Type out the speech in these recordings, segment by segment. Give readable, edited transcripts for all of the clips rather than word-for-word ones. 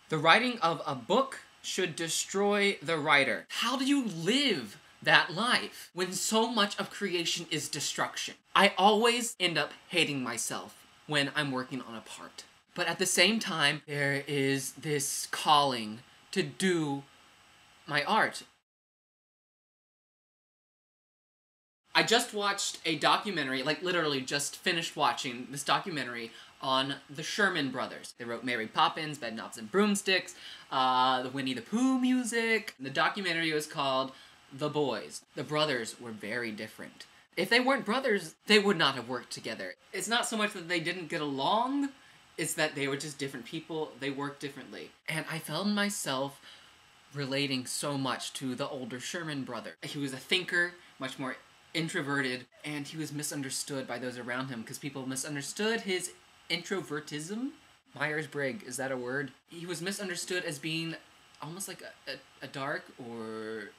The writing of a book should destroy the writer. How do you live that life when so much of creation is destruction? I always end up hating myself when I'm working on a part. But at the same time, there is this calling to do my art. I just watched a documentary, like literally just finished watching this documentary on the Sherman brothers. They wrote Mary Poppins, Bedknobs and Broomsticks, the Winnie the Pooh music. The documentary was called The Boys. The brothers were very different. If they weren't brothers, they would not have worked together. It's not so much that they didn't get along, it's that they were just different people, they worked differently. And I found myself relating so much to the older Sherman brother. He was a thinker, much more introverted, and he was misunderstood by those around him because people misunderstood his introvertism. Myers-Briggs, is that a word? He was misunderstood as being almost like a dark or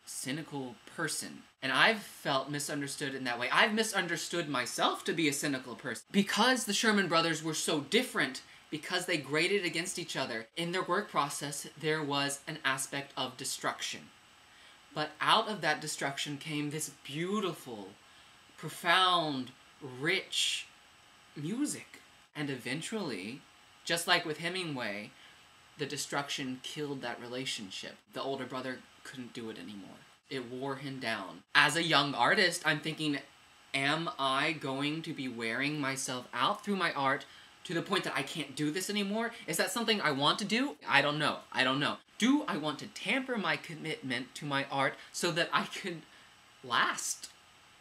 cynical person. And I've felt misunderstood in that way. I've misunderstood myself to be a cynical person. Because the Sherman brothers were so different, because they graded against each other, in their work process there was an aspect of destruction. But out of that destruction came this beautiful, profound, rich music. And eventually, just like with Hemingway, the destruction killed that relationship. The older brother couldn't do it anymore. It wore him down. As a young artist, I'm thinking, am I going to be wearing myself out through my art to the point that I can't do this anymore? Is that something I want to do? I don't know. I don't know. Do I want to tamper my commitment to my art so that I can last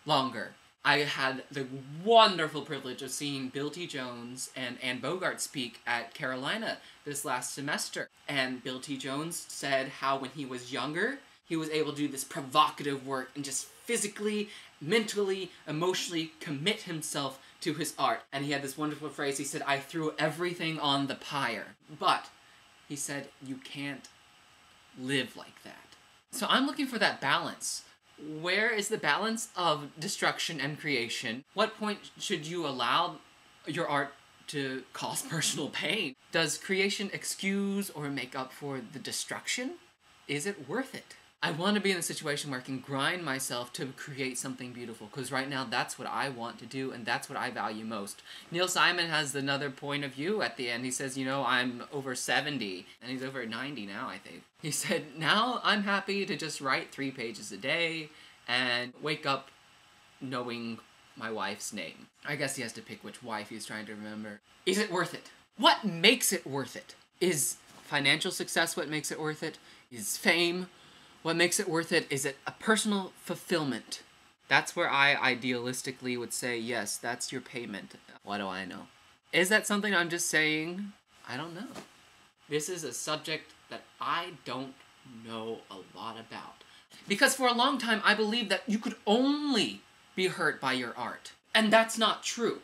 longer? I had the wonderful privilege of seeing Bill T. Jones and Anne Bogart speak at Carolina this last semester. And Bill T. Jones said how when he was younger, he was able to do this provocative work and just physically, mentally, emotionally commit himself to his art. And he had this wonderful phrase, he said, I threw everything on the pyre. But, he said, you can't live like that. So I'm looking for that balance. Where is the balance of destruction and creation? What point should you allow your art to cause personal pain? Does creation excuse or make up for the destruction? Is it worth it? I want to be in a situation where I can grind myself to create something beautiful, because right now that's what I want to do and that's what I value most. Neil Simon has another point of view at the end. He says, you know, I'm over 70, and he's over 90 now, I think. He said, now I'm happy to just write 3 pages a day and wake up knowing my wife's name. I guess he has to pick which wife he's trying to remember. Is it worth it? What makes it worth it? Is financial success what makes it worth it? Is fame what makes it worth it? Is it a personal fulfillment? That's where I idealistically would say, yes, that's your payment. What do I know? Is that something I'm just saying? I don't know. This is a subject that I don't know a lot about. Because for a long time, I believed that you could only be hurt by your art. And that's not true.